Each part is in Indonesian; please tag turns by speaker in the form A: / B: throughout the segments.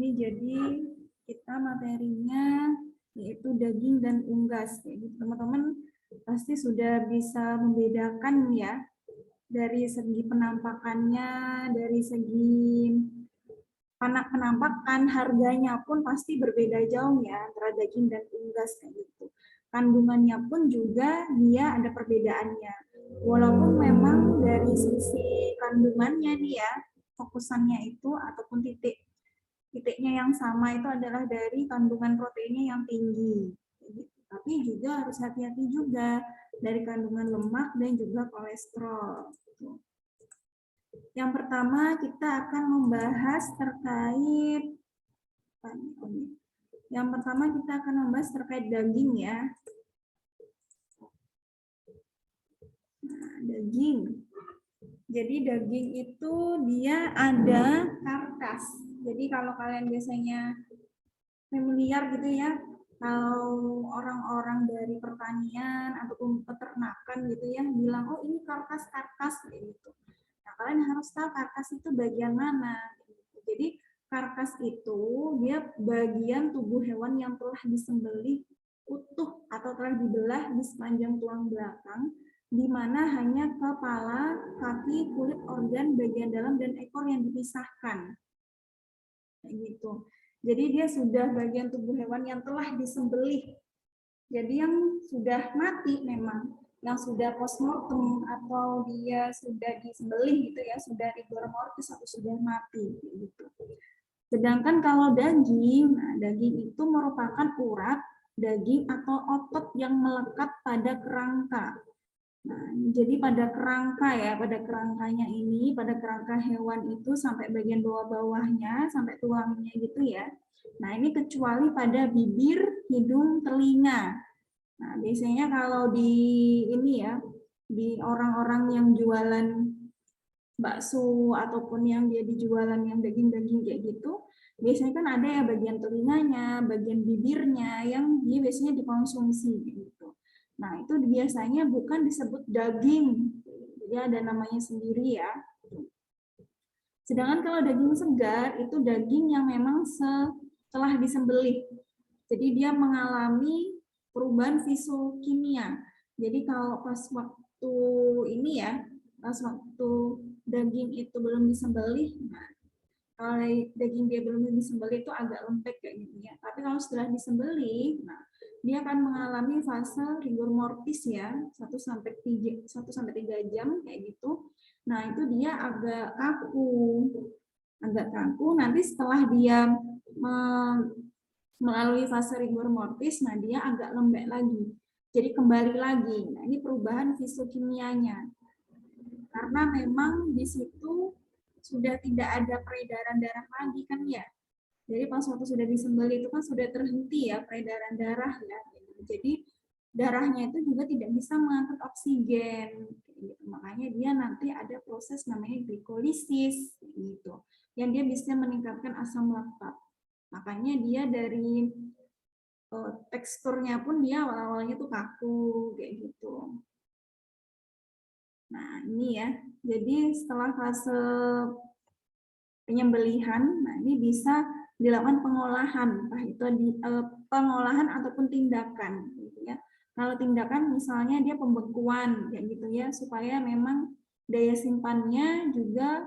A: Ini jadi kita materinya yaitu daging dan unggas. Teman-teman pasti sudah bisa membedakan ya dari segi penampakannya, dari segi penampakan, harganya pun pasti berbeda jauh ya antara daging dan unggas kayak gitu. Kandungannya pun juga dia ada perbedaannya. Walaupun memang dari sisi kandungannya nih ya, fokusannya itu ataupun titiknya yang sama itu adalah dari kandungan proteinnya yang tinggi. Tapi juga harus hati-hati juga dari kandungan lemak dan juga kolesterol. Yang pertama kita akan membahas terkait daging ya. Nah, daging. Jadi daging itu dia ada karkas. Jadi kalau kalian biasanya familiar gitu ya, kalau orang-orang dari pertanian ataupun peternakan gitu ya bilang, oh ini karkas gitu. Nah, kalian harus tahu karkas itu bagian mana. Jadi karkas itu dia bagian tubuh hewan yang telah disembelih utuh atau telah dibelah di sepanjang tulang belakang, di mana hanya kepala, kaki, kulit, organ, bagian dalam, dan ekor yang dipisahkan. Kayak gitu. Jadi dia sudah bagian tubuh hewan yang telah disembelih. Jadi yang sudah mati memang, yang sudah postmortem atau dia sudah disembelih gitu ya, sudah rigor mortis atau sudah mati gitu. Sedangkan kalau daging, nah daging itu merupakan urat, daging atau otot yang melekat pada kerangka. Nah, jadi pada kerangka ya, pada kerangkanya ini, pada kerangka hewan itu sampai bagian bawah-bawahnya, sampai tulangnya gitu ya. Nah, ini kecuali pada bibir, hidung, telinga. Nah, biasanya kalau di ini ya, di orang-orang yang jualan bakso ataupun yang dia dijualan yang daging-daging kayak gitu, biasanya kan ada ya bagian telinganya, bagian bibirnya yang dia biasanya dikonsumsi gitu. Nah, itu biasanya bukan disebut daging. Jadi ada namanya sendiri ya. Sedangkan kalau daging segar itu daging yang memang setelah disembelih. Jadi dia mengalami perubahan fisiokimia. Jadi kalau pas waktu ini ya, pas waktu daging itu belum disembelih, nah, kalau daging dia belum disembelih itu agak lembek kayak gitu ya. Tapi kalau setelah disembelih, nah dia akan mengalami fase rigor mortis ya, 1 sampai 3 jam kayak gitu. Nah, itu dia agak kaku. Agak kaku, nanti setelah dia melalui fase rigor mortis, nah dia agak lembek lagi. Jadi kembali lagi. Nah, ini perubahan fisiokimianya. Karena memang di situ sudah tidak ada peredaran darah lagi kan ya. Jadi pas waktu sudah disembelih itu kan sudah terhenti ya peredaran darah ya. Jadi darahnya itu juga tidak bisa mengangkut oksigen. Gitu. Makanya dia nanti ada proses namanya glikolisis gitu. Yang dia bisa meningkatkan asam laktat. Makanya dia dari teksturnya pun dia awal-awalnya tuh kaku kayak gitu. Nah, ini ya. Jadi setelah fase penyembelihan, nah ini bisa dilakukan pengolahan, entah itu pengolahan ataupun tindakan gitu ya. Kalau tindakan misalnya dia pembekuan kayak gitu ya, supaya memang daya simpannya juga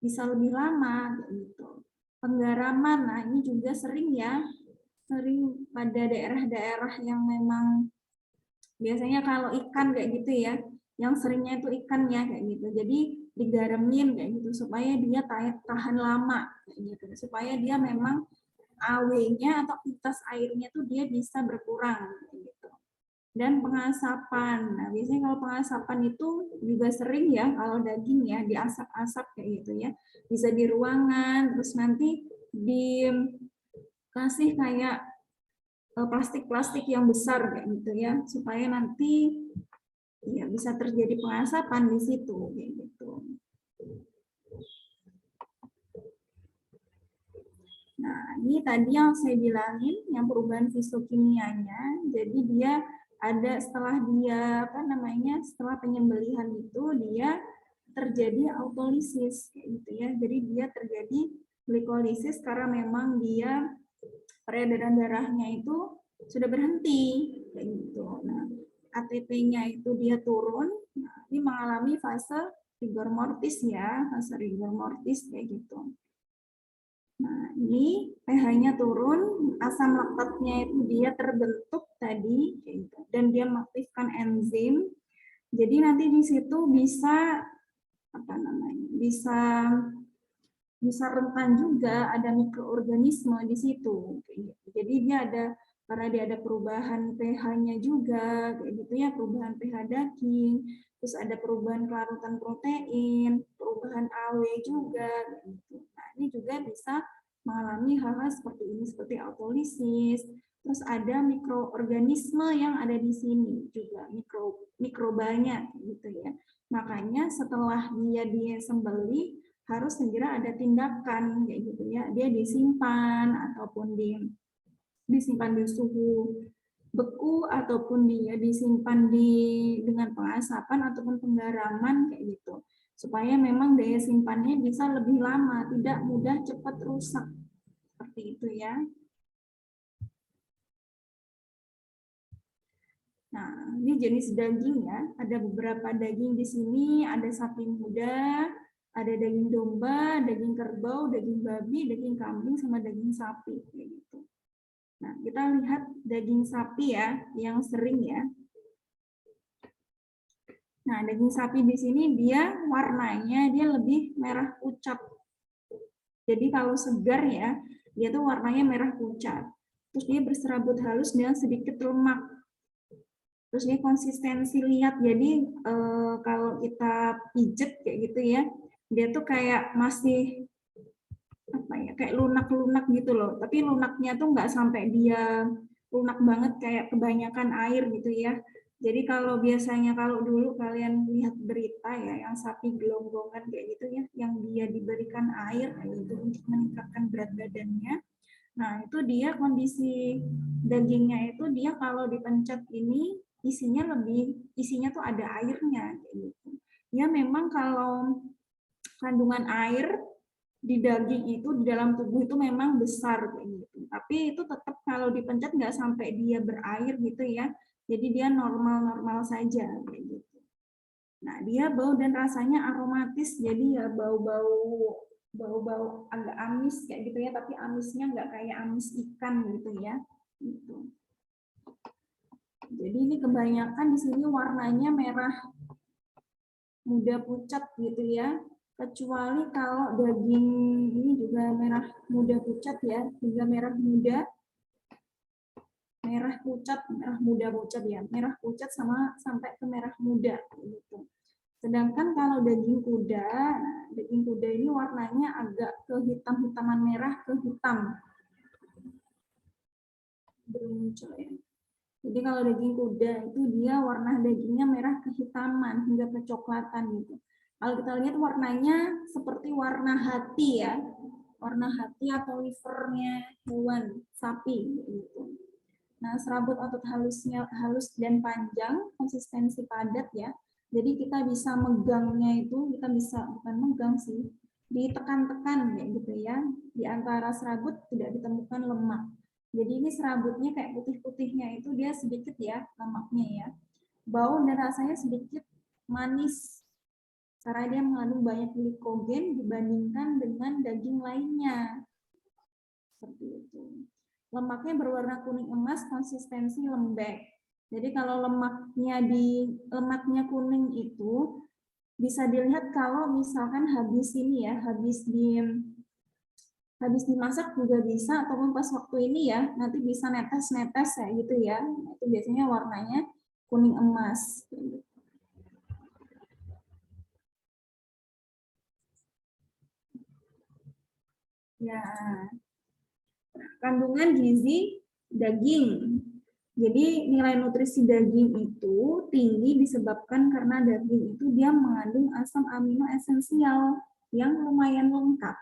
A: bisa lebih lama kayak gitu. Penggaraman, nah ini juga sering ya, sering pada daerah-daerah yang memang biasanya kalau ikan kayak gitu ya, yang seringnya itu ikannya kayak gitu. Jadi digaremin kayak gitu supaya dia tahan lama kayak gitu. Supaya dia memang AW-nya atau aktivitas airnya tuh dia bisa berkurang kayak gitu. Dan pengasapan. Nah, biasanya kalau pengasapan itu juga sering ya kalau daging ya diasap-asap kayak gitu ya. Bisa di ruangan, terus nanti dikasih kayak plastik-plastik yang besar kayak gitu ya, supaya nanti ya bisa terjadi pengasapan di situ kayak gitu. Nah, ini tadi yang saya bilangin yang perubahan fisiokimianya. Jadi dia ada setelah dia setelah penyembelihan itu dia terjadi autolisis kayak gitu ya. Jadi dia terjadi glikolisis karena memang dia peredaran darahnya itu sudah berhenti kayak gitu. Nah, ATP-nya itu dia turun, nah, ini mengalami fase rigor mortis ya, fase rigor mortis kayak gitu. Nah, ini pH-nya turun, asam laktatnya itu dia terbentuk tadi, gitu, dan dia mengaktifkan enzim. Jadi nanti di situ bisa apa namanya? Bisa rentan juga ada mikroorganisme di situ. Jadi dia ada karena dia ada perubahan pH-nya juga, kayak gitu ya, perubahan pH daging, terus ada perubahan kelarutan protein, perubahan AW juga, gitu. Nah, ini juga bisa mengalami hal-hal seperti ini, seperti autolisis. Terus ada mikroorganisme yang ada di sini juga, mikrobanya, gitu ya. Makanya setelah dia disembelih harus segera ada tindakan kayak gitu ya. Dia disimpan ataupun disimpan di suhu beku ataupun dia disimpan dengan pengasapan ataupun penggaraman kayak gitu. Supaya memang daya simpannya bisa lebih lama, tidak mudah cepat rusak. Seperti itu ya. Nah, ini jenis daging ya. Ada beberapa daging di sini, ada sapi muda, ada daging domba, daging kerbau, daging babi, daging kambing, sama daging sapi. Kayak gitu. Nah, kita lihat daging sapi ya, yang sering ya. Nah, daging sapi di sini dia warnanya dia lebih merah pucat. Jadi kalau segar ya, dia tuh warnanya merah pucat. Terus dia berserabut halus dengan sedikit lemak. Terus ini konsistensi lihat, jadi kalau kita pijet kayak gitu ya, dia tuh kayak masih apa ya, kayak lunak-lunak gitu loh. Tapi lunaknya tuh nggak sampai dia lunak banget kayak kebanyakan air gitu ya. Jadi kalau biasanya kalau dulu kalian lihat berita ya, yang sapi gelonggongan kayak gitu ya, yang dia diberikan air kayak gitu untuk meningkatkan berat badannya. Nah, itu dia kondisi dagingnya itu dia kalau dipencet ini isinya tuh ada airnya kayak gitu. Ya memang kalau kandungan air di daging itu di dalam tubuh itu memang besar kayak gitu. Tapi itu tetap kalau dipencet nggak sampai dia berair gitu ya. Jadi dia normal-normal saja kayak gitu. Nah, dia bau dan rasanya aromatis, jadi ya bau-bau agak amis kayak gitu ya, tapi amisnya nggak kayak amis ikan gitu ya. Gitu. Jadi ini kebanyakan di sini warnanya merah muda pucat gitu ya. Kecuali kalau daging ini juga merah muda pucat ya, juga merah muda, merah pucat, merah muda pucat ya, merah pucat sama sampai ke merah muda gitu. Sedangkan kalau daging kuda, nah, daging kuda ini warnanya agak ke hitam-hitaman merah ke hitam. Bermuncul ya. Jadi kalau daging kuda itu dia warna dagingnya merah kehitaman hingga kecoklatan gitu. Kalau kita lihat warnanya seperti warna hati ya, warna hati atau livernya hewan sapi gitu. Nah, serabut otot halusnya halus dan panjang, konsistensi padat ya. Jadi kita bisa megangnya itu, kita bisa bukan megang sih, ditekan-tekan kayak gitu ya. Di antara serabut tidak ditemukan lemak. Jadi ini serabutnya kayak putih-putihnya itu dia sedikit ya lemaknya ya. Bau dan rasanya sedikit manis karena dia mengandung banyak glikogen dibandingkan dengan daging lainnya. Seperti itu. Lemaknya berwarna kuning emas, konsistensi lembek. Jadi kalau lemaknya kuning itu bisa dilihat kalau misalkan habis ini ya, habis dimasak juga bisa, ataupun pas waktu ini ya, nanti bisa netes-netes ya gitu ya. Itu biasanya warnanya kuning emas. Ya, kandungan gizi daging. Jadi nilai nutrisi daging itu tinggi disebabkan karena daging itu dia mengandung asam amino esensial yang lumayan lengkap.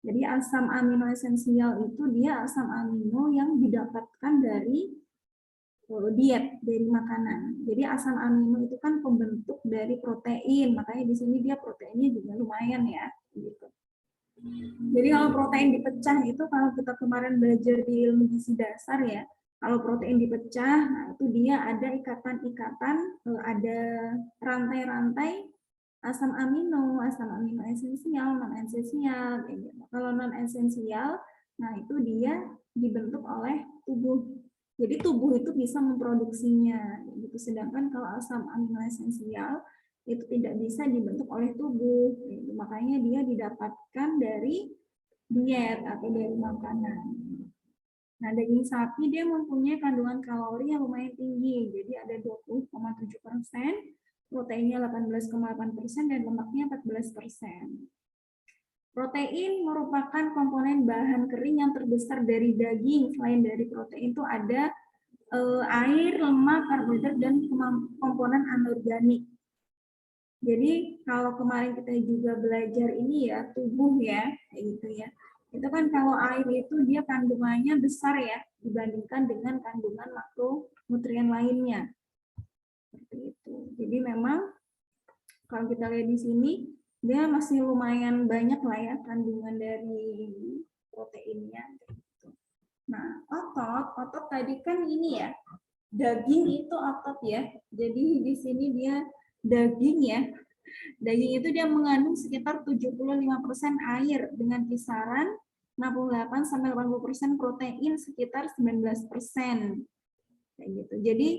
A: Jadi asam amino esensial itu dia asam amino yang didapatkan dari diet, dari makanan. Jadi asam amino itu kan pembentuk dari protein, makanya di sini dia proteinnya juga lumayan ya. Gitu. Jadi kalau protein dipecah itu kalau kita kemarin belajar di ilmu gizi dasar ya, kalau protein dipecah, nah itu dia ada ikatan-ikatan, ada rantai-rantai asam amino esensial, non esensial, kayak gitu. Kalau non esensial, nah itu dia dibentuk oleh tubuh. Jadi tubuh itu bisa memproduksinya, gitu. Sedangkan kalau asam amino esensial itu tidak bisa dibentuk oleh tubuh, gitu. Makanya dia didapatkan dari diet atau dari makanan. Nah, daging sapi dia mempunyai kandungan kalori yang lumayan tinggi, jadi ada 20,7%, proteinnya 18,8%, dan lemaknya 14%. Protein merupakan komponen bahan kering yang terbesar dari daging. Selain dari protein itu ada air, lemak, karbohidrat, dan komponen anorganik. Jadi kalau kemarin kita juga belajar ini ya, tubuh ya, kayak gitu ya. Itu kan kalau air itu dia kandungannya besar ya, dibandingkan dengan kandungan makronutrien lainnya. Seperti itu. Jadi memang kalau kita lihat di sini, dia masih lumayan banyak lah ya kandungan dari proteinnya. Nah, otot tadi kan ini ya, daging itu otot ya. Jadi di sini dia daging ya. Daging itu dia mengandung sekitar 75% air dengan kisaran 68-80% protein sekitar 19%. Kayak gitu. Jadi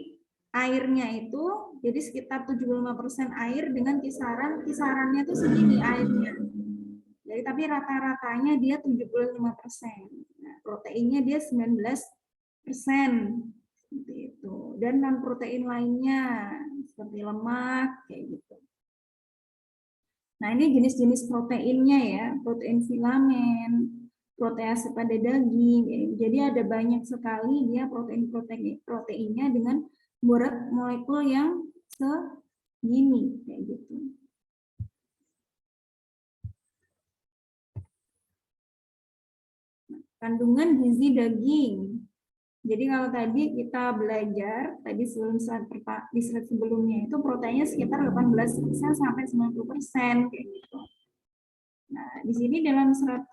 A: airnya itu jadi sekitar 75% air dengan kisarannya tuh segini airnya. Jadi tapi rata-ratanya dia 75%. Nah, proteinnya dia 19%. Seperti itu. Dan non protein lainnya seperti lemak kayak gitu. Nah, ini jenis-jenis proteinnya ya, protein filamen, protease pada daging. Jadi ada banyak sekali dia proteinnya dengan berat molekul yang segini kayak gitu. Kandungan gizi daging. Jadi kalau tadi kita belajar tadi di slide sebelumnya itu proteinnya sekitar 18% sampai 90% kayak gitu. Nah, di sini dalam 100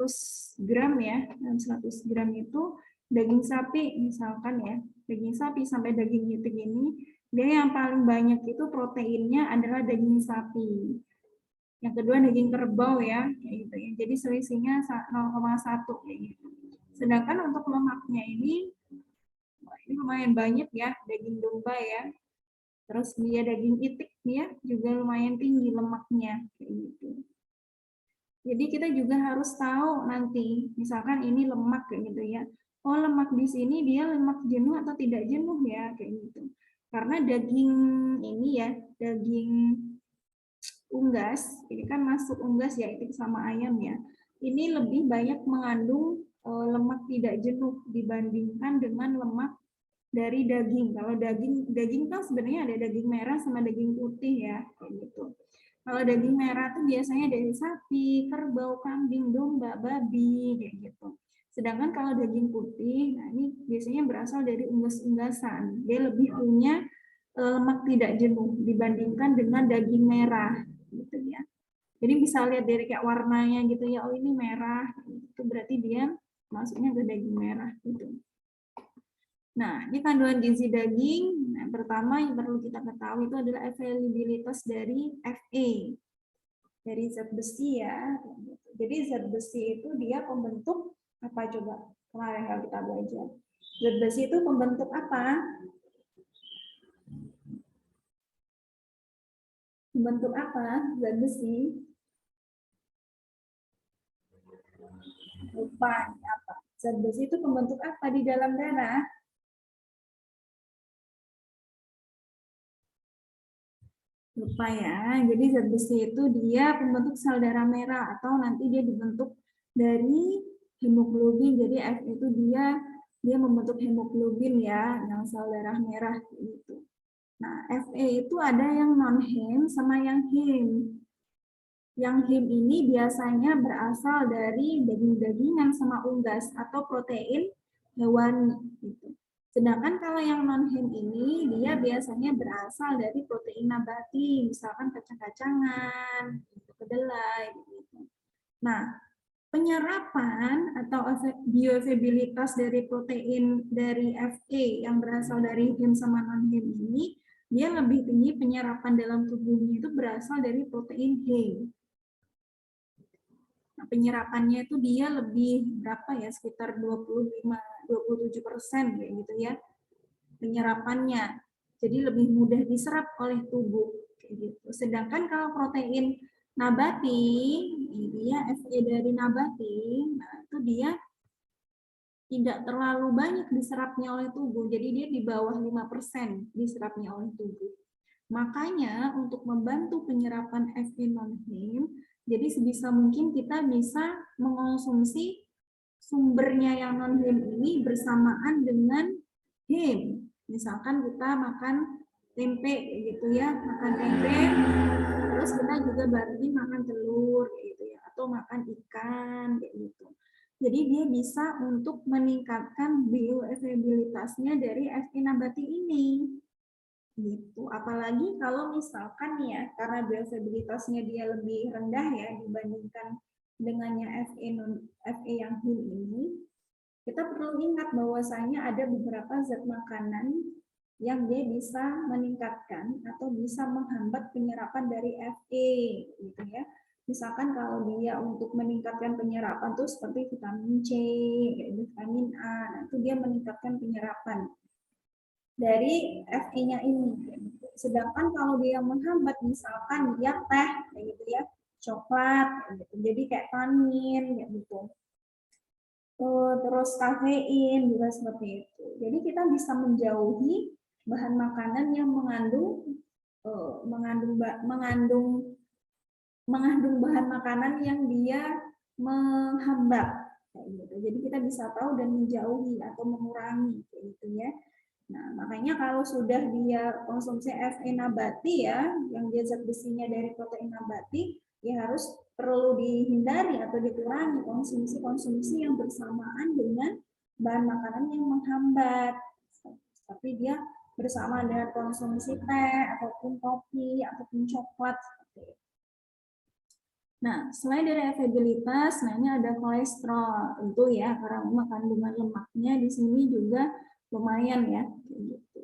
A: gram ya, dalam 100 gram itu daging sapi misalkan ya, daging sapi sampai daging itik ini, dia yang paling banyak itu proteinnya adalah daging sapi. Yang kedua daging kerbau ya, kayak gitu ya. Jadi selisihnya 0,1 kayak gitu. Sedangkan untuk lemaknya ini lumayan banyak ya, daging domba ya. Terus dia daging itik dia juga lumayan tinggi lemaknya kayak gitu. Jadi kita juga harus tahu nanti, misalkan ini lemak kayak gitu ya. Oh, lemak di sini dia lemak jenuh atau tidak jenuh ya kayak gitu. Karena daging ini ya, daging unggas, ini kan masuk unggas ya, itu sama ayam ya. Ini lebih banyak mengandung lemak tidak jenuh dibandingkan dengan lemak dari daging. Kalau daging kan sebenarnya ada daging merah sama daging putih ya, kayak gitu. Kalau daging merah tuh biasanya dari sapi, kerbau, kambing, domba, babi, kayak gitu. Sedangkan kalau daging putih, nah ini biasanya berasal dari unggas-unggasan. Dia lebih punya lemak tidak jenuh dibandingkan dengan daging merah, gitu ya. Jadi bisa lihat dari kayak warnanya gitu ya, oh ini merah, itu berarti dia masuknya ke daging merah gitu. Nah, ini kandungan gizi daging. Nah, pertama yang perlu kita ketahui itu adalah availabilitas dari Fa, dari zat besi ya. Jadi zat besi itu dia pembentuk apa coba? Kemarin kalau kita belajar. Zat besi itu pembentuk apa? Pembentuk apa zat besi? Lupa apa? Zat besi itu pembentuk apa di dalam darah? Lupa ya. Jadi zat besi itu dia pembentuk sel darah merah atau nanti dia dibentuk dari hemoglobin. Jadi F itu dia membentuk hemoglobin ya, yang sel darah merah gitu. Nah, Fe itu ada yang non Hem sama yang Hem. Yang Hem ini biasanya berasal dari daging-dagingan sama unggas atau protein hewani gitu. Sedangkan kalau yang non-Hem ini, dia biasanya berasal dari protein nabati, misalkan kacang-kacangan, kedelai, gitu. Nah, penyerapan atau bioavailabilitas dari protein dari FA yang berasal dari heme sama non-heme ini, dia lebih tinggi penyerapan dalam tubuhnya itu berasal dari protein heme. Nah, penyerapannya itu dia lebih berapa ya, sekitar 25-27% kayak gitu ya penyerapannya. Jadi lebih mudah diserap oleh tubuh kayak gitu. Sedangkan kalau protein nabati, dia FA dari nabati, nah itu dia tidak terlalu banyak diserapnya oleh tubuh. Jadi dia di bawah 5% diserapnya oleh tubuh. Makanya untuk membantu penyerapan FA non-heme, jadi sebisa mungkin kita bisa mengonsumsi sumbernya yang non-heme ini bersamaan dengan heme. Misalkan kita makan tempe gitu ya, makan tempe, terus kita juga barengi makan telur gitu ya, atau makan ikan kayak gitu. Jadi dia bisa untuk meningkatkan bioavailabilitasnya dari FA nabati ini. Gitu. Apalagi kalau misalkan ya, karena bioavailabilitasnya dia lebih rendah ya dibandingkan dengannya FA yang heme ini, kita perlu ingat bahwasanya ada beberapa zat makanan yang dia bisa meningkatkan atau bisa menghambat penyerapan dari FA gitu ya. Misalkan kalau dia untuk meningkatkan penyerapan tuh seperti vitamin C, vitamin A, itu dia meningkatkan penyerapan dari FA-nya ini. Sedangkan kalau dia menghambat, misalkan dia teh kayak gitu ya, coklat kayak gitu. Jadi kayak tanin kayak gitu. Terus kafein juga seperti itu. Jadi kita bisa menjauhi bahan makanan yang mengandung bahan makanan yang dia menghambat. Jadi kita bisa tahu dan menjauhi atau mengurangi gitu ya. Nah, makanya kalau sudah dia konsumsi FA nabati ya, yang dia zat besinya dari protein nabati, ya harus perlu dihindari atau dikurangi konsumsi yang bersamaan dengan bahan makanan yang menghambat. Tapi dia bersama dengan konsumsi teh, ataupun kopi, ataupun coklat. Nah, selain dari availabilitas, nah ini ada kolesterol, tentu ya, karena kandungan lemaknya di sini juga lumayan ya. Gitu.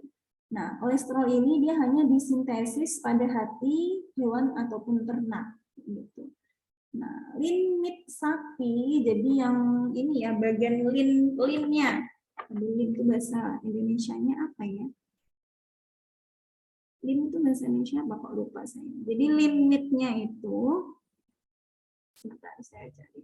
A: Nah, kolesterol ini dia hanya disintesis pada hati, hewan ataupun ternak. Gitu. Nah, lean meat sapi, jadi yang ini ya bagian lean-nya. Lean itu bahasa Indonesianya apa ya? Lean itu bahasa Indonesia apa kok lupa saya. Jadi lean meat-nya itu, sebentar saya cari.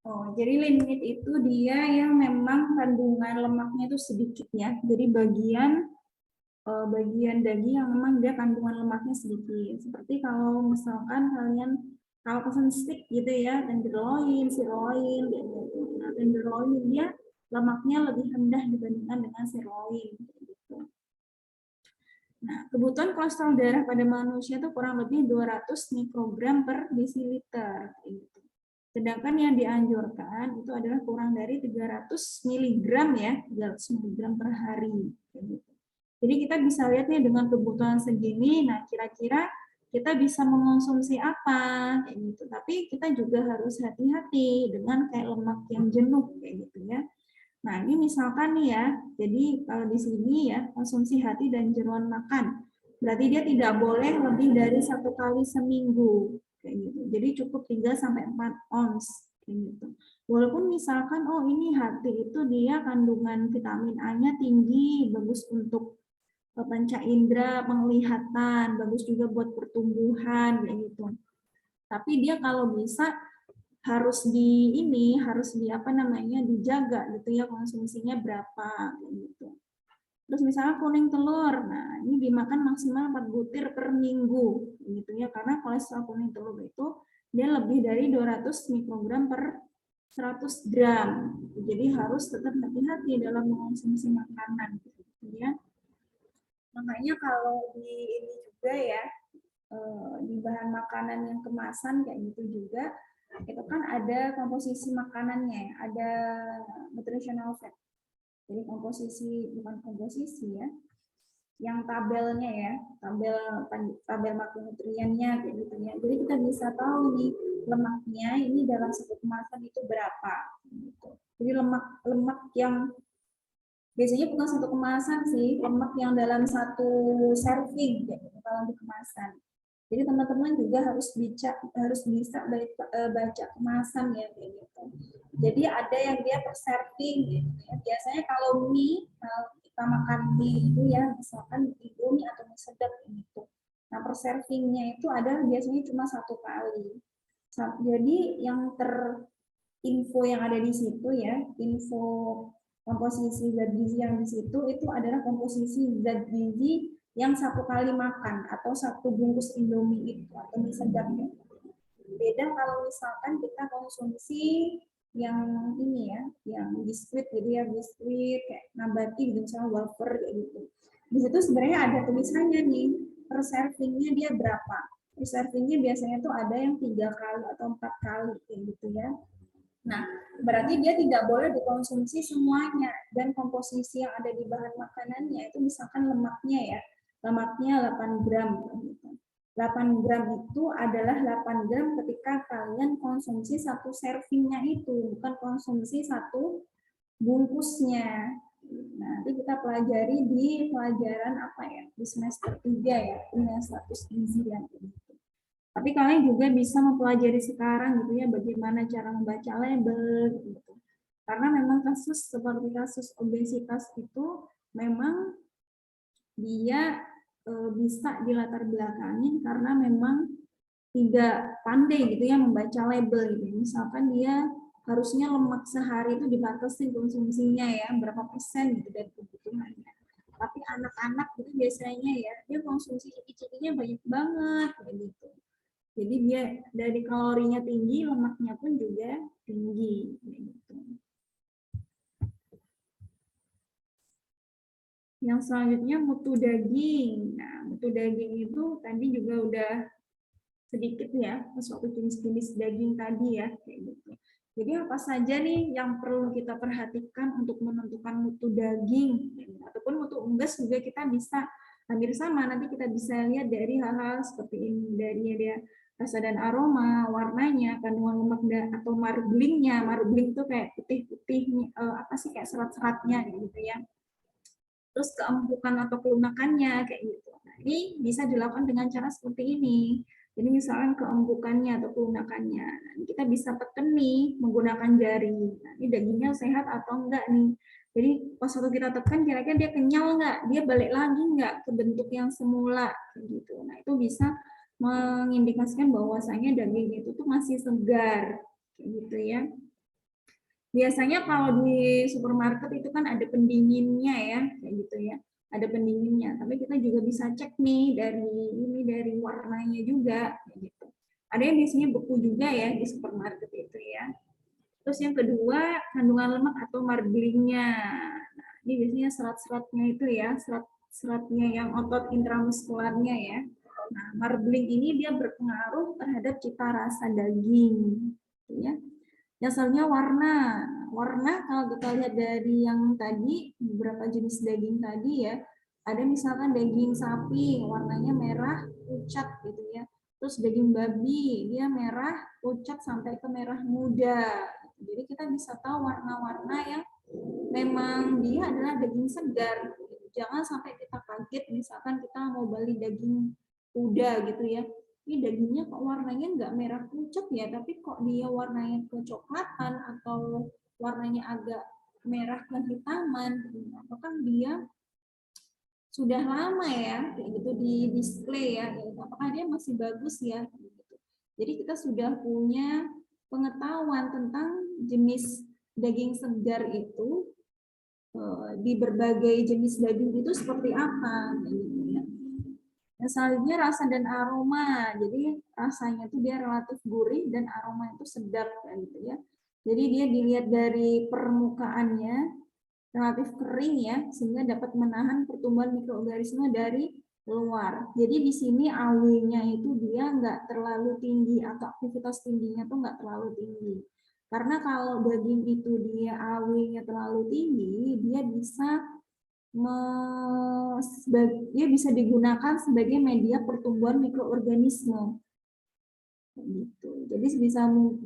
A: Oh, jadi lean meat itu dia yang memang kandungan lemaknya itu sedikit ya. Jadi bagian daging yang memang dia kandungan lemaknya sedikit. Seperti kalau misalkan kalau pesan steak gitu ya, tenderloin, sirloin, gitu. Nah, tenderloin dia lemaknya lebih rendah dibandingkan dengan sirloin. Gitu. Nah, kebutuhan kolesterol darah pada manusia itu kurang lebih 200 mikrogram per desiliter. Gitu. Sedangkan yang dianjurkan itu adalah kurang dari 300 mg ya, 300 mg per hari. Jadi kita bisa lihat nih dengan kebutuhan segini, nah kira-kira kita bisa mengonsumsi apa kayak gitu. Tapi kita juga harus hati-hati dengan kayak lemak yang jenuh kayak gitu ya. Nah ini misalkan nih ya, jadi kalau di sini ya konsumsi hati dan jeruan makan, berarti dia tidak boleh lebih dari 1 kali seminggu kayak gitu. Jadi cukup 3-4 ons gitu. Walaupun misalkan oh ini hati itu dia kandungan vitamin A-nya tinggi, bagus untuk panca indera, penglihatan, bagus juga buat pertumbuhan kayak gitu. Tapi dia kalau bisa harus harus apa namanya dijaga gitu ya, konsumsinya berapa gitu. Terus misalnya kuning telur, nah ini dimakan maksimal 4 butir per minggu gitu ya, karena kolesterol kuning telur itu dia lebih dari 200 mikrogram per 100 gram. Jadi harus tetap hati-hati dalam mengonsumsi makanan gitu ya. Makanya kalau di ini juga ya, di bahan makanan yang kemasan kayak gitu juga, itu kan ada komposisi makanannya, ada nutritional fat. Jadi bukan komposisi ya, yang tabelnya ya, tabel makronutriennya kayak gitu ya. Jadi kita bisa tahu nih lemaknya ini dalam satu kemasan itu berapa. Gitu. Jadi lemak yang biasanya bukan satu kemasan sih, lemak yang dalam satu serving gitu, kalau di kemasan. Jadi teman-teman juga harus bisa baca kemasan ya kayak gitu. Jadi ada yang dia per serving gitu ya. Biasanya kalau mie, kita makan mie itu ya, misalkan Indomie atau mie sedap gitu. Nah per servingnya itu ada biasanya cuma 1 kali. Jadi yang info yang ada di situ ya, info komposisi zat gizi yang di situ itu adalah komposisi zat gizi yang 1 kali makan atau 1 bungkus Indomie itu atau mie sedap ya. Beda kalau misalkan kita konsumsi yang ini ya, yang biskuit gitu ya, biskuit kayak nabati gitu, misalnya wafer kayak gitu. Di situ sebenarnya ada tulisannya nih, per servingnya dia berapa. Per servingnya biasanya tuh ada yang 3 kali atau 4 kali kayak gitu ya. Nah, berarti dia tidak boleh dikonsumsi semuanya, dan komposisi yang ada di bahan makanannya itu misalkan lemaknya ya, lemaknya 8 gram. 8 gram itu adalah 8 gram ketika kalian konsumsi 1 servingnya itu, bukan konsumsi 1 bungkusnya. Nanti kita pelajari di pelajaran apa ya, di semester 3 ya, punya status gizi yang ini. Tapi kalian juga bisa mempelajari sekarang gitu ya, bagaimana cara membaca label gitu. Karena memang kasus seperti kasus obesitas itu memang dia bisa dilatar belakangin karena memang tidak pandai gitu ya membaca label gitu. Misalkan dia harusnya lemak sehari itu dibatasi konsumsinya ya, berapa persen gitu dari kebutuhannya. Tapi anak-anak itu biasanya ya, dia konsumsi ciki-cikinya banyak banget gitu. Jadi dia dari kalorinya tinggi, lemaknya pun juga tinggi. Gitu. Yang selanjutnya mutu daging. Nah, mutu daging itu tadi juga udah sedikit ya, suatu jenis-jenis daging tadi ya, kayak gitu. Jadi apa saja nih yang perlu kita perhatikan untuk menentukan mutu daging, ataupun mutu unggas juga kita bisa hampir sama. Nanti kita bisa lihat dari hal-hal seperti ini, dari dia rasa dan aroma, warnanya, kandungan lemak atau marblingnya. Marbling itu kayak putih-putih, apa sih kayak serat-seratnya gitu ya. Terus keempukan atau kelunakannya kayak gitu. Nah, ini bisa dilakukan dengan cara seperti ini. Jadi misalkan keempukannya atau kelunakannya, nah, kita bisa tekan nih menggunakan jari. Nah, ini dagingnya sehat atau enggak nih. Jadi pas waktu kita tekan, kira-kira dia kenyal nggak? Dia balik lagi nggak ke bentuk yang semula? Gitu. Nah itu bisa mengindikasikan bahwasanya daging itu tuh masih segar, gitu ya. Biasanya kalau di supermarket itu kan ada pendinginnya ya, kayak gitu ya. Ada pendinginnya, tapi kita juga bisa cek nih dari warnanya juga kayak gitu. Ada yang biasanya beku juga ya di supermarket itu ya. Terus yang kedua, kandungan lemak atau marblingnya. Nah, ini biasanya serat-seratnya itu ya, serat-seratnya yang otot intramuskularnya ya. Nah, marbling ini dia berpengaruh terhadap cita rasa daging, gitu ya. Yang selanjutnya warna. Warna kalau kita lihat dari yang tadi, beberapa jenis daging tadi ya, ada misalkan daging sapi, warnanya merah, pucat gitu ya. Terus daging babi, dia merah, pucat sampai ke merah muda. Jadi kita bisa tahu warna-warna yang memang dia adalah daging segar. Jangan sampai kita kaget misalkan kita mau beli daging kuda gitu ya. ini dagingnya kok warnanya nggak merah pucat ya, tapi kok dia warnanya kecoklatan atau warnanya agak merah kehitaman, apakah dia sudah lama ya kayak gitu di display ya, apakah dia masih bagus ya gitu. Jadi kita sudah punya pengetahuan tentang jenis daging segar itu di berbagai jenis daging itu seperti apa gitu ya. Yang selanjutnya rasa dan aroma. Jadi rasanya itu dia relatif gurih dan aroma itu sedap gitu ya. Jadi dia dilihat dari permukaannya relatif kering ya, sehingga dapat menahan pertumbuhan mikroorganisme dari luar. Jadi di sini AW-nya itu dia nggak terlalu tinggi atau aktivitas tingginya tuh nggak terlalu tinggi. Karena kalau daging itu dia AW-nya terlalu tinggi, dia bisa digunakan sebagai media pertumbuhan mikroorganisme. Gitu.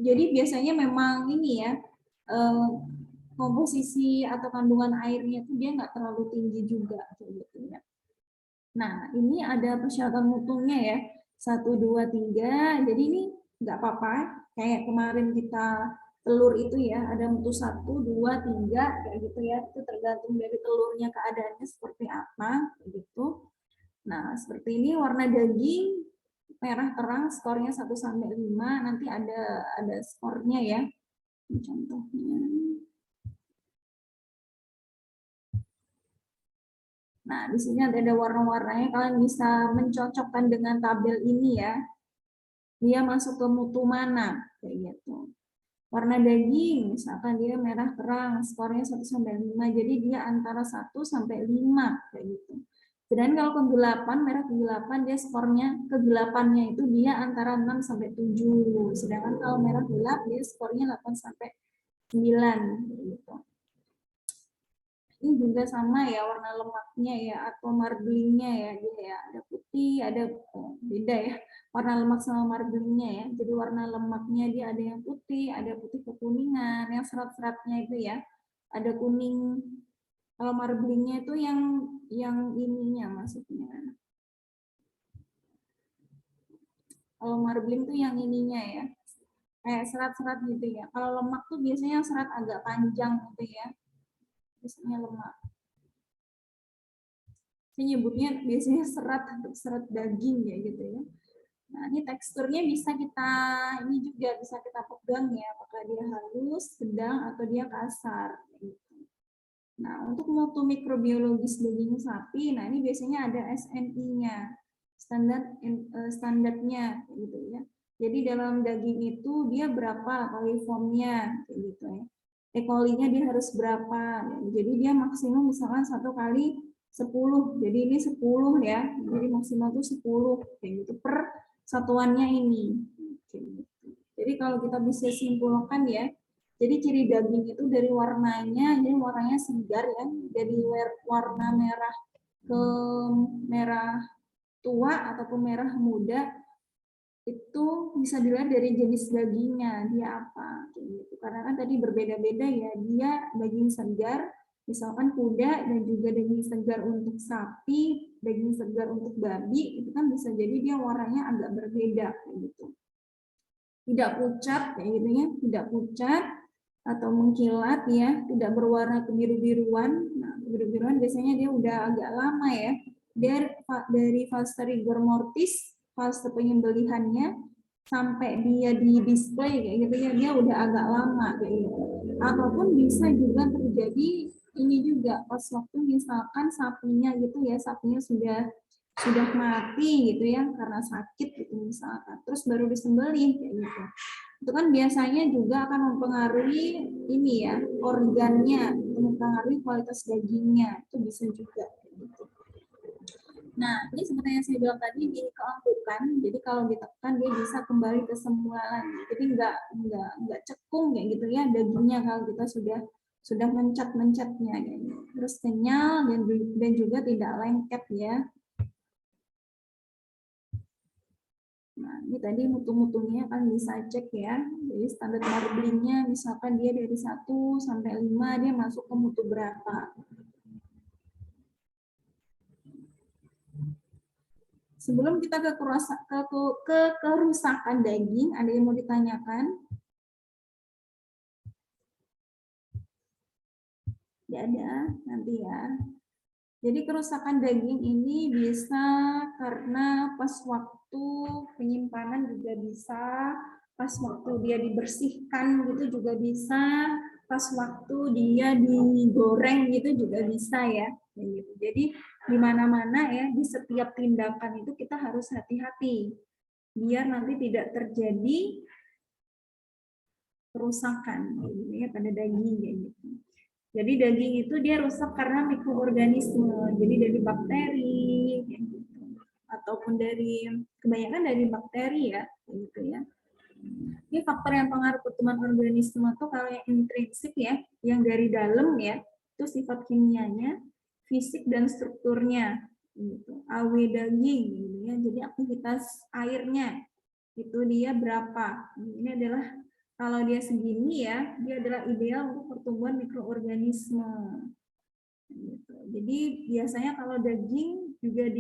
A: Jadi biasanya memang ini ya, komposisi atau kandungan airnya itu dia nggak terlalu tinggi juga gitu ya. Nah, ini ada persyaratan mutunya ya. 1, 2, 3. Jadi ini nggak apa-apa. Kayak kemarin kita telur itu ya, ada mutu 1, 2, 3 kayak gitu ya. Itu tergantung dari telurnya keadaannya seperti apa gitu. Nah, seperti ini warna daging merah terang skornya 1 sampai 5. Nanti ada skornya ya. Contohnya. Nah, di sini ada warna-warnanya, kalian bisa mencocokkan dengan tabel ini ya. Dia masuk ke mutu mana, kayak gitu. Warna daging, misalkan dia merah terang, skornya 1 sampai 5, jadi dia antara 1 sampai 5, kayak gitu. Sedangkan kalau kegelapan, merah kegelapan, dia skornya, kegelapannya itu dia antara 6 sampai 7. Sedangkan kalau merah gelap, dia skornya 8 sampai 9, gitu. Ini juga sama ya warna lemaknya ya atau marblingnya ya, dia ya ada putih, ada beda ya warna lemak sama marblingnya ya. Jadi warna lemaknya dia ada yang putih, ada putih kekuningan, yang serat-seratnya itu ya ada kuning. Kalau marblingnya itu yang ininya maksudnya. Kalau marbling tuh yang ininya ya, kayak serat-serat gitu ya. Kalau lemak tuh biasanya serat agak panjang gitu ya, biasanya lemak. Saya nyebutnya biasanya serat untuk serat daging ya gitu ya. Nah, ini teksturnya bisa kita pegang ya, apakah dia halus, sedang atau dia kasar. Nah, untuk mutu mikrobiologis daging sapi, nah ini biasanya ada SNI-nya, standarnya gitu ya. Jadi dalam daging itu dia berapa koliformnya gitu ya. E. coli-nya dia harus berapa. Jadi dia maksimum misalkan 1 kali 10. Jadi ini 10 ya. Jadi maksimal itu 10 kayak gitu per satuannya ini. Jadi kalau kita bisa simpulkan ya, jadi ciri daging itu dari warnanya, jadi warnanya segar ya, dari warna merah ke merah tua ataupun merah muda, itu bisa dilihat dari jenis dagingnya, dia apa. Gitu. Karena kan tadi berbeda-beda ya, dia daging segar, misalkan kuda dan juga daging segar untuk sapi, daging segar untuk babi, itu kan bisa jadi dia warnanya agak berbeda. Gitu. Tidak pucat, kayak gitu ya, tidak pucat, atau mengkilat ya, tidak berwarna kebiru-biruan. Nah, kebiru-biruan biasanya dia udah agak lama ya. Dari fase rigor mortis, fase penyembelihannya sampai dia di display kayak gitu ya, dia udah agak lama kayak gitu. Ataupun bisa juga terjadi ini juga pas waktu misalkan sapinya gitu ya, sapinya sudah mati gitu ya karena sakit gitu misalkan, terus baru disembelih kayak gitu. Itu kan biasanya juga akan mempengaruhi ini ya, organnya, mempengaruhi kualitas dagingnya, itu bisa juga. Nah, ini seperti yang saya bilang tadi, ini keempukan, jadi kalau ditekan dia bisa kembali ke semula lagi. Jadi nggak cekung kayak gitu ya dagingnya kalau kita sudah mencat-mencatnya. Gitu. Terus kenyal dan juga tidak lengket ya. Nah, ini tadi mutu-mutunya kan bisa cek ya. Jadi standar marblingnya misalkan dia dari 1 sampai 5, dia masuk ke mutu berapa. Sebelum kita ke kerusakan daging, ada yang mau ditanyakan? Tidak ada, nanti ya. Jadi kerusakan daging ini bisa karena pas waktu penyimpanan juga bisa, pas waktu dia dibersihkan gitu juga bisa, pas waktu dia digoreng gitu juga bisa ya. Gitu. Jadi di mana-mana ya, di setiap tindakan itu kita harus hati-hati biar nanti tidak terjadi kerusakan gitu ya pada daging gitu. Jadi daging itu dia rusak karena mikroorganisme, jadi dari bakteri, gitu. Ataupun dari kebanyakan dari bakteri ya, gitu ya. Ini faktor yang pengaruh pertumbuhan organisme tuh kalau yang intrinsik ya, yang dari dalam ya, itu sifat kimianya, fisik dan strukturnya, gitu. AW daging, gitu ya. Jadi aktivitas airnya itu dia berapa? Ini adalah kalau dia segini ya, dia adalah ideal untuk pertumbuhan mikroorganisme. Gitu. Jadi biasanya kalau daging juga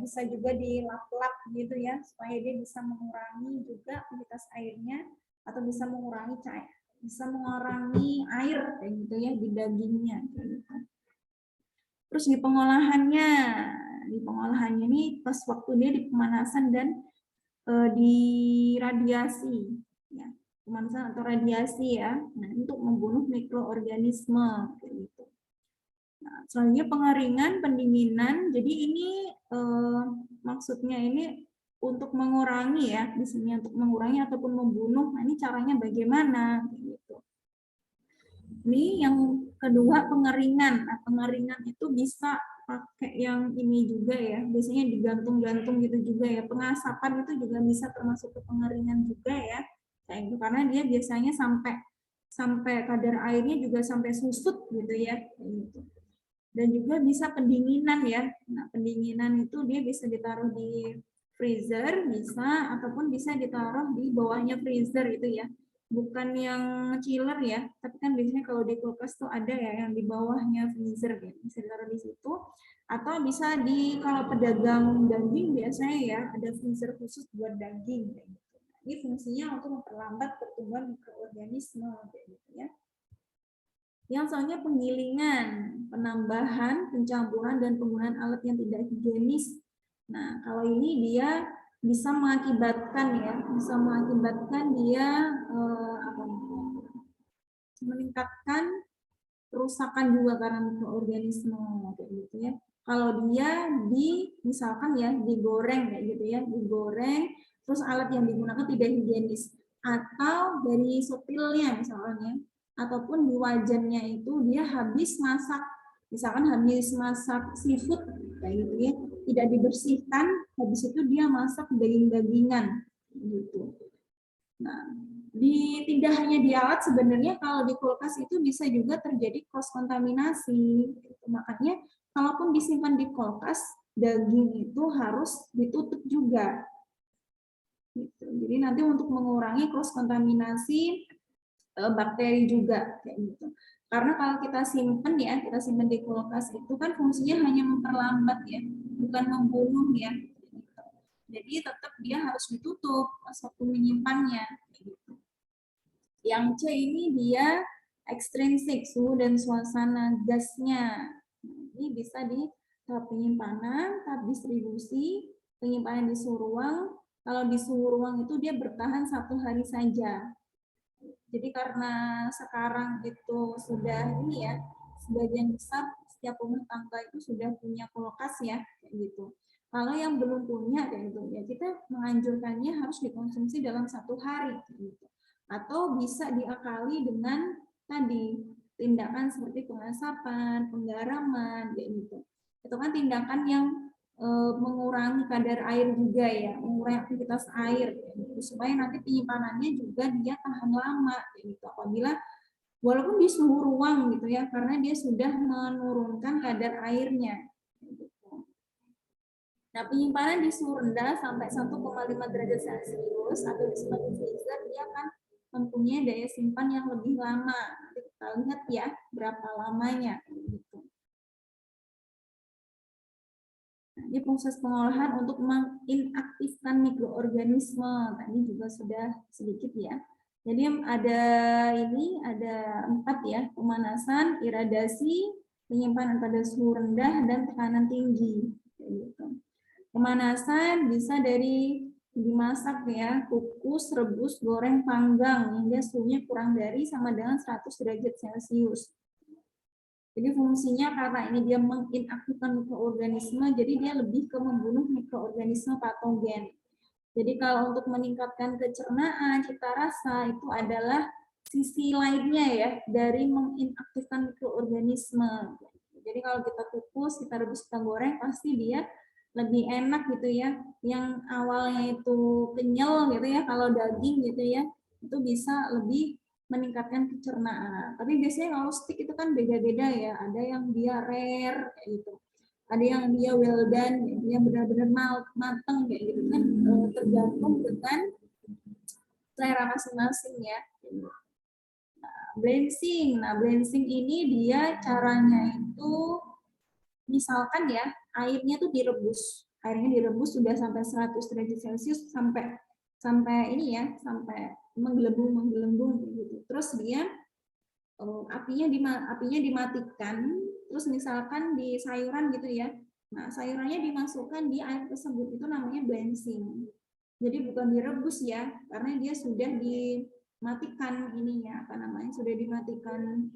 A: bisa juga dilap-lap gitu ya, supaya dia bisa mengurangi juga aktivitas airnya atau bisa mengurangi air kayak gitu ya di dagingnya. Gitu. Terus di pengolahannya ini pas waktu dia di pemanasan dan di radiasi ya, pemanasan atau radiasi ya, nah untuk membunuh mikroorganisme gitu. Nah, selanjutnya pengeringan, pendinginan. Jadi ini maksudnya ini untuk mengurangi ya, di sini untuk mengurangi ataupun membunuh. Nah, ini caranya bagaimana gitu. Ini yang kedua pengeringan. Nah, pengeringan itu bisa pakai yang ini juga ya, biasanya digantung-gantung gitu juga ya. Pengasapan itu juga bisa termasuk ke pengeringan juga ya, kayak gitu, karena dia biasanya sampai kadar airnya juga sampai susut gitu ya, kayak gitu. Dan juga bisa pendinginan ya. Nah, pendinginan itu dia bisa ditaruh di freezer bisa, ataupun bisa ditaruh di bawahnya freezer itu ya. Bukan yang chiller ya, tapi kan biasanya kalau di kulkas tuh ada ya yang di bawahnya freezer ya, bisa ditaruh di situ. Atau bisa kalau pedagang daging biasanya ya ada freezer khusus buat daging kayak gitu. Ini fungsinya untuk memperlambat pertumbuhan mikroorganisme kayak gitu ya. Yang soalnya penggilingan, penambahan, pencampuran, dan penggunaan alat yang tidak higienis. Nah, kalau ini dia bisa mengakibatkan dia meningkatkan kerusakan juga karena mikroorganisme kayak gitu ya. Kalau dia misalkan ya digoreng kayak gitu ya, digoreng terus alat yang digunakan tidak higienis, atau dari sotilnya misalnya, ataupun di wajannya itu dia habis masak, misalkan habis masak seafood kayak gitu ya, tidak dibersihkan, habis itu dia masak daging-dagingan gitu. Nah, tidak hanya di alat, sebenarnya kalau di kulkas itu bisa juga terjadi cross kontaminasi. Makanya kalaupun disimpan di kulkas, daging itu harus ditutup juga. Gitu. Jadi nanti untuk mengurangi cross kontaminasi bakteri juga kayak gitu. Karena kalau kita simpan di kulkas itu kan fungsinya hanya memperlambat ya, bukan membunuh ya. Jadi tetap dia harus ditutup pas waktu menyimpannya. Gitu. Yang C ini dia ekstrinsik, suhu dan suasana gasnya. Ini bisa di tahap penyimpanan, tahap distribusi, penyimpanan di suhu ruang. Kalau di suhu ruang itu dia bertahan 1 hari saja. Jadi karena sekarang itu sudah ini ya, sebagian besar setiap rumah tangga itu sudah punya kulkas ya, kayak gitu. Kalau yang belum punya kayak gitu ya, kita menganjurkannya harus dikonsumsi dalam 1 hari gitu. Atau bisa diakali dengan tadi tindakan seperti pengasapan, penggaraman kayak gitu. Itu kan tindakan yang mengurangi kadar air juga ya, mengurangi aktivitas air gitu, supaya nanti penyimpanannya juga dia tahan lama gitu. Apabila walaupun di suhu ruang gitu ya, karena dia sudah menurunkan kadar airnya. Gitu. Nah, penyimpanan di suhu rendah sampai 1,5 derajat Celcius atau disimpan di freezer, dia akan mempunyai daya simpan yang lebih lama. Nanti kita lihat ya berapa lamanya. Gitu. Ini proses pengolahan untuk menginaktifkan mikroorganisme. Tadi juga sudah sedikit ya. Jadi ada 4 ya, pemanasan, iradasi, penyimpanan pada suhu rendah, dan tekanan tinggi. Pemanasan bisa dari dimasak ya, kukus, rebus, goreng, panggang, hingga suhunya kurang dari sama dengan 100 derajat Celcius. Jadi fungsinya karena ini dia menginaktifkan mikroorganisme, jadi dia lebih ke membunuh mikroorganisme patogen. Jadi kalau untuk meningkatkan kecernaan, cita rasa itu adalah sisi lainnya ya dari menginaktifkan mikroorganisme. Jadi kalau kita kukus, kita rebus, kita goreng, pasti dia lebih enak gitu ya. Yang awalnya itu kenyal gitu ya, kalau daging gitu ya, itu bisa lebih meningkatkan kecernaan. Tapi biasanya kalau steak itu kan beda-beda ya. Ada yang dia rare kayak gitu. Ada yang dia well done, dia benar-benar matang kayak gitu kan, tergantung dengan selera masing-masing ya. Blanching. Nah, blanching ini dia caranya itu misalkan ya, airnya tuh direbus. Airnya direbus sudah sampai 100 derajat Celcius sampai ini ya, sampai menggelembung gitu. Terus dia apinya dimatikan, terus misalkan di sayuran gitu ya. Nah, sayurannya dimasukkan di air tersebut, itu namanya blanching. Jadi bukan direbus ya, karena dia sudah dimatikan ininya, apa namanya, sudah dimatikan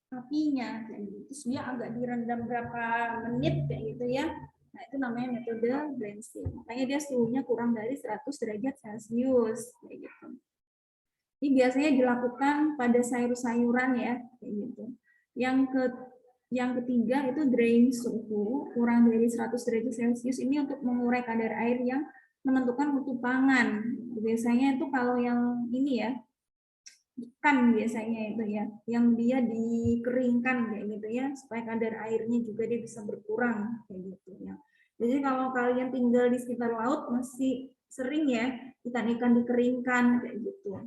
A: apinya. Terus dia agak direndam berapa menit kayak gitu ya. Nah, itu namanya metode blanching. Makanya dia suhunya kurang dari 100 derajat Celcius kayak gitu. Ini biasanya dilakukan pada sayur-sayuran ya, kayak gitu. Yang ketiga itu drying suhu kurang dari 100 derajat Celcius, ini untuk mengurai kadar air yang menentukan mutu pangan. Biasanya itu kalau yang ini ya, ikan biasanya itu ya, yang dia dikeringkan kayak gitu ya, supaya kadar airnya juga dia bisa berkurang kayak gitu ya. Jadi kalau kalian tinggal di sekitar laut masih sering ya ikan-ikan dikeringkan kayak gitu.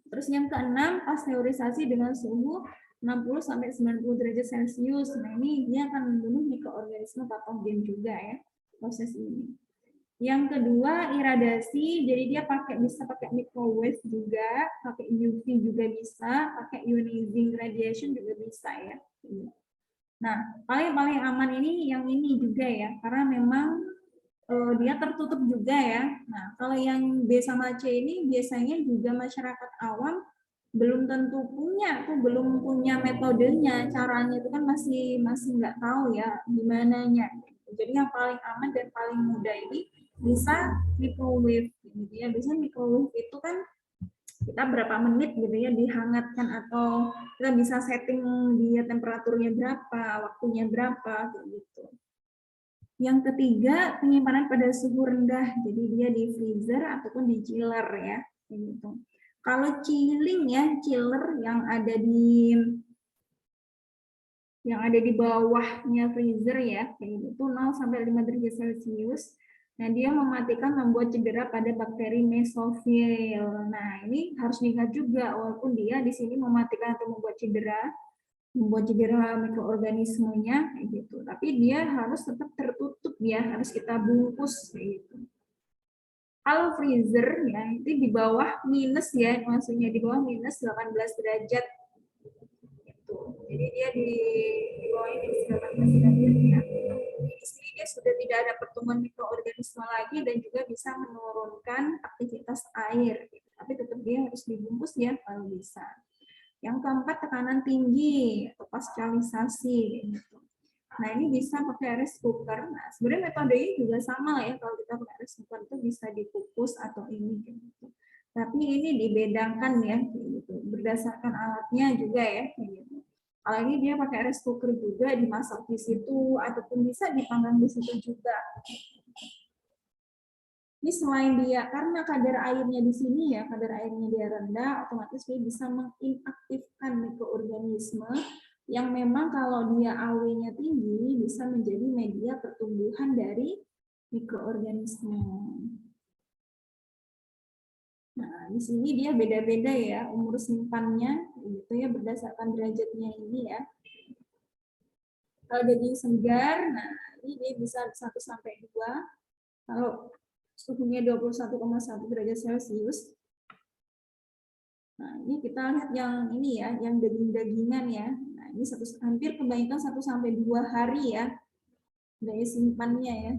A: Terus yang keenam, pasteurisasi dengan suhu 60 sampai 90 derajat Celcius. Nah, ini dia akan membunuh mikroorganisme patogen juga ya, proses ini. Yang kedua, iradasi. Jadi dia bisa pakai microwave juga, pakai UV juga bisa, pakai ionizing radiation juga bisa ya. Nah, paling aman ini yang ini juga ya, karena memang dia tertutup juga ya. Nah, kalau yang B sama C ini biasanya juga masyarakat awam belum tentu punya, tuh belum punya metodenya, caranya itu kan masih nggak tahu ya gimana nya. Jadi yang paling aman dan paling mudah ini bisa microwave gitu ya. Biasanya microwave itu kan kita berapa menit gitu ya dihangatkan, atau kita bisa setting dia temperaturnya berapa, waktunya berapa gitu. Yang ketiga, penyimpanan pada suhu rendah. Jadi dia di freezer ataupun di chiller ya. Gitu. Kalau chilling ya, chiller yang ada di bawahnya freezer ya, kayak gitu 0 sampai 5 derajat Celcius. Nah, dia membuat cedera pada bakteri mesophil. Nah, ini harus diingat juga, walaupun dia di sini mematikan atau membuat cedera mikroorganismenya kayak gitu, tapi dia harus tetap tertutup ya, harus kita bungkus kayak gitu. Kalau freezer ya itu di bawah minus ya, maksudnya di bawah minus 18 derajat gitu. Jadi dia di bawah minus 18 derajat ya. Di sini dia sudah tidak ada pertumbuhan mikroorganisme lagi dan juga bisa menurunkan aktivitas air gitu. Tapi tetap dia harus dibungkus ya kalau bisa. Yang keempat, tekanan tinggi atau pasterisasi gitu. Nah, ini bisa pakai rice cooker. Nah, sebenarnya metodenya juga sama ya, kalau kita pakai rice cooker itu bisa dikukus atau ini gitu. Tapi ini dibedangkan ya gitu. Berdasarkan alatnya juga ya gitu. Kalau ini dia pakai rice cooker juga, dimasak di situ ataupun bisa dipanggang di situ juga. Ini selain dia, karena kadar airnya di sini ya, kadar airnya dia rendah, otomatis dia bisa menginaktifkan mikroorganisme yang memang kalau dia AW-nya tinggi, bisa menjadi media pertumbuhan dari mikroorganisme. Nah, di sini dia beda-beda ya, umur simpannya, gitu ya, berdasarkan derajatnya ini ya. Kalau daging segar, nah berarti dia bisa 1 sampai 2. Kalau suhunya 21,1 derajat Celcius. Nah, ini kita lihat yang ini ya, yang daging-dagingan ya. Nah, ini hampir kebanyakan 1 sampai 2 hari ya daya simpannya ya.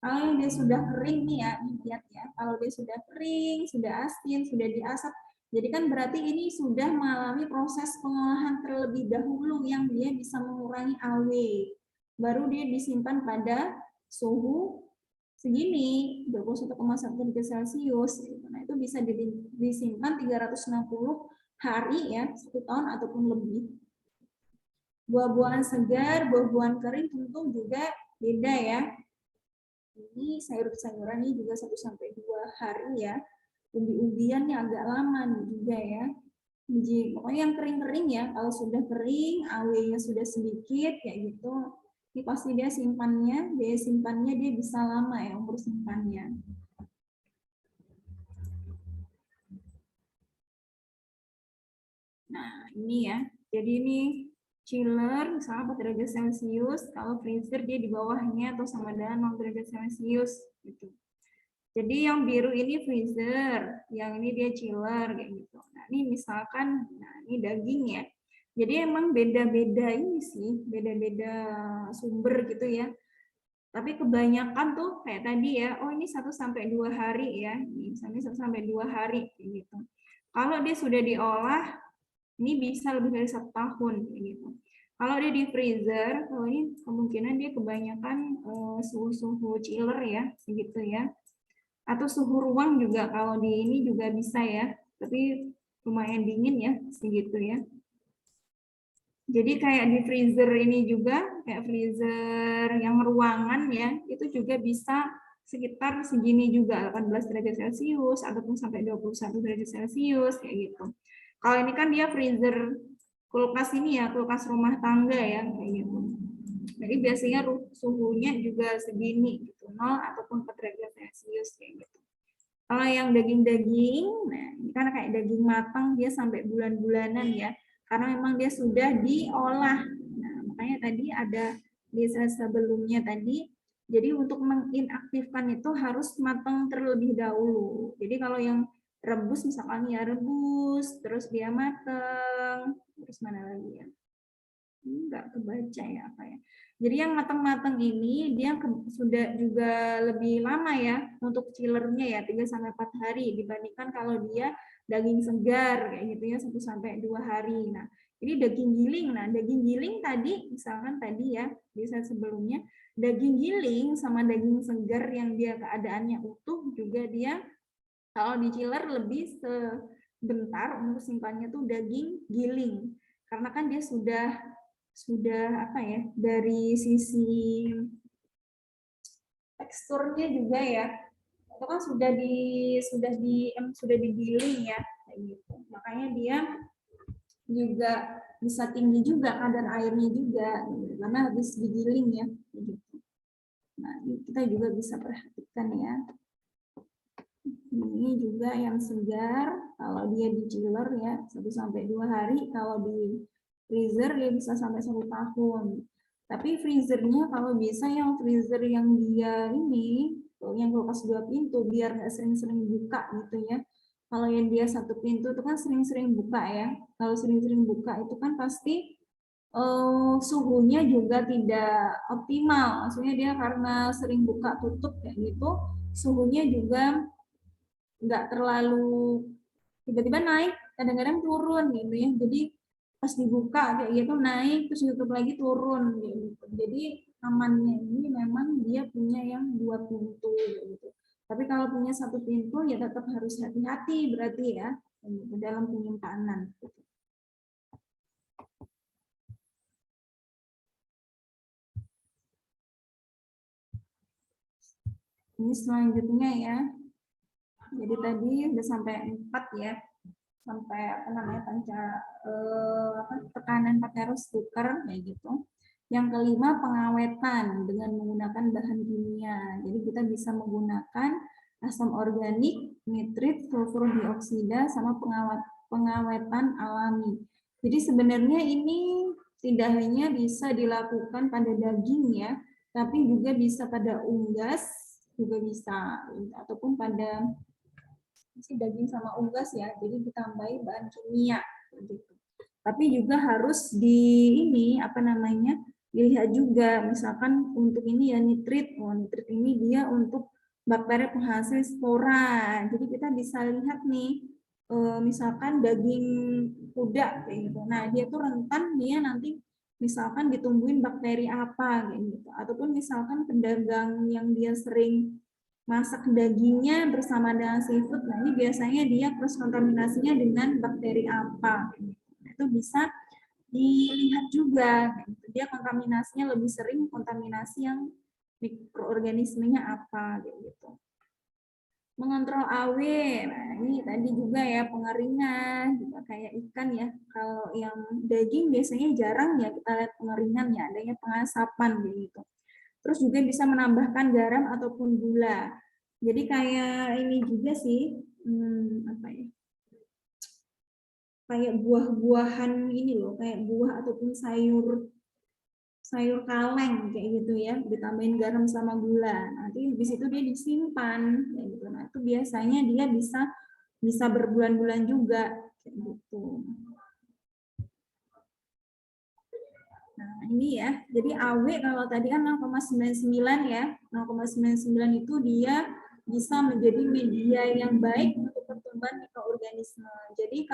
A: Kalau yang dia sudah kering nih ya, lihat ya. Kalau dia sudah kering, sudah asin, sudah diasap, jadi kan berarti ini sudah mengalami proses pengolahan terlebih dahulu yang dia bisa mengurangi AW. Baru dia disimpan pada suhu segini, 21,1 derajat Celcius. Nah, itu bisa disimpan 360 hari ya, 1 tahun ataupun lebih. Buah-buahan segar, buah-buahan kering tentu juga beda ya. Ini sayur-sayuran ini juga 1 sampai 2 hari ya. Umbi-umbian yang agak lama nih juga ya. Pokoknya yang kering-kering ya, kalau sudah kering, AW-nya sudah sedikit kayak gitu, ini pasti dia simpannya, daya simpannya dia bisa lama ya umur simpannya. Nah, ini ya. Jadi ini chiller misalnya 4 derajat Celcius, kalau freezer dia di bawahnya atau sama dengan 0 derajat Celcius gitu. Jadi yang biru ini freezer, yang ini dia chiller kayak gitu. Nah, ini misalkan nah ini daging ya. Jadi emang beda-beda ini sih, beda-beda sumber gitu ya. Tapi kebanyakan tuh kayak tadi ya, oh ini 1 sampai 2 hari ya. Misalnya 1 sampai 2 hari kayak gitu. Kalau dia sudah diolah ini bisa lebih dari 1 tahun gitu. Kalau dia di freezer, kalau ini kemungkinan dia kebanyakan suhu-suhu chiller ya, segitu ya. Atau suhu ruang juga kalau di ini juga bisa ya, tapi lumayan dingin ya, segitu ya. Jadi kayak di freezer ini juga, kayak freezer yang ruangan ya, itu juga bisa sekitar segini juga, 18 derajat Celcius ataupun sampai 21 derajat Celcius kayak gitu. Kalau ini kan dia freezer kulkas ini ya, kulkas rumah tangga ya kayak gitu. Jadi biasanya suhunya juga segini gitu, 0 ataupun 4 derajat Celcius kayak gitu. Kalau yang daging-daging, nah ini kan kayak daging matang dia sampai bulan-bulanan ya, karena memang dia sudah diolah. Nah, makanya tadi ada di slide sebelumnya tadi, jadi untuk menginaktifkan itu harus matang terlebih dahulu. Jadi kalau yang rebus misalkan ya rebus, terus dia matang, terus mana lagi ya? Enggak kebaca ya apa ya. Jadi yang matang-matang ini dia sudah juga lebih lama ya untuk chillernya ya 3 sampai 4 hari dibandingkan kalau dia daging segar kayak gitu ya 1 sampai 2 hari. Nah, ini daging giling. Nah, daging giling tadi misalkan tadi ya di slide sebelumnya daging giling sama daging segar yang dia keadaannya utuh juga dia kalau di chiller lebih sebentar untuk simpannya tuh daging giling. Karena kan dia sudah apa ya dari sisi teksturnya juga ya itu kan sudah digiling ya kayak gitu. Makanya dia juga bisa tinggi juga kadar airnya juga karena habis digiling ya gitu. Nah, kita juga bisa perhatikan ya. Ini juga yang segar kalau dia di chiller ya 1 sampai 2 hari, kalau di freezer dia bisa sampai 1 tahun. Tapi freezernya kalau bisa yang freezer yang dia ini, yang kulkas 2 pintu, biar nggak sering-sering buka gitu ya. Kalau yang dia 1 pintu itu kan sering-sering buka ya. Kalau sering-sering buka itu kan pasti suhunya juga tidak optimal. Maksudnya dia karena sering buka tutup kayak gitu, suhunya juga nggak terlalu tiba-tiba naik, kadang-kadang turun gitu ya. Jadi pas dibuka kayak gitu naik terus tutup lagi turun gitu. Jadi amannya ini memang dia punya yang 2 pintu gitu. Tapi kalau punya 1 pintu ya tetap harus hati-hati berarti ya dalam penyimpanan. Gitu. Ini selanjutnya ya. Jadi tadi udah sampai 4 ya. Sampai apa namanya tekanan pakai rice cooker kayak gitu. Yang kelima pengawetan dengan menggunakan bahan kimia. Jadi kita bisa menggunakan asam organik, nitrit, sulfur dioksida sama pengawetan alami. Jadi sebenarnya ini tidak hanya bisa dilakukan pada daging ya, tapi juga bisa pada unggas, juga bisa, ataupun pada daging sama unggas ya, jadi ditambahi bahan kimia gitu. Tapi juga harus ini apa namanya, dilihat juga, misalkan untuk ini ya nitrit, nitrit ini dia untuk bakteri penghasil spora. Jadi kita bisa lihat nih, misalkan daging kuda kayak gitu. Nah, dia tuh rentan dia nanti misalkan ditumbuhin bakteri apa kayak gitu. Ataupun misalkan pedagang yang dia sering masak dagingnya bersama dengan seafood, nah ini biasanya dia cross kontaminasinya dengan bakteri apa. Itu bisa dilihat juga, dia kontaminasinya lebih sering kontaminasi yang mikroorganismenya apa gitu. Mengontrol AW, nah ini tadi juga ya pengeringan, juga kayak ikan ya. Kalau yang daging biasanya jarang ya kita lihat pengeringan ya, adanya pengasapan gitu. Terus juga bisa menambahkan garam ataupun gula. Jadi kayak ini juga sih, apa ya? Kayak buah-buahan ini loh, kayak buah ataupun sayur kaleng kayak gitu ya, ditambahin garam sama gula. Nanti di situ dia disimpan kayak gitu. Nah, itu biasanya dia bisa berbulan-bulan juga kayak gitu. Nah, ini ya. Jadi AW kalau tadi kan 0,99 ya. 0,99 itu dia bisa menjadi media yang baik untuk pertumbuhan mikroorganisme. Jadi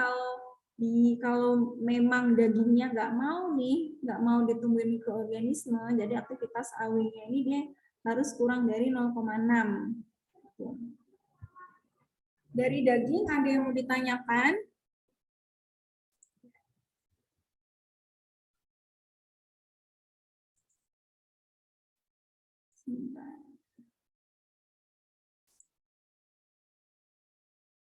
A: kalau memang dagingnya nggak mau ditumbuhin mikroorganisme, jadi aktivitas AW-nya ini dia harus kurang dari 0,6. Dari daging ada yang mau ditanyakan? Sebentar.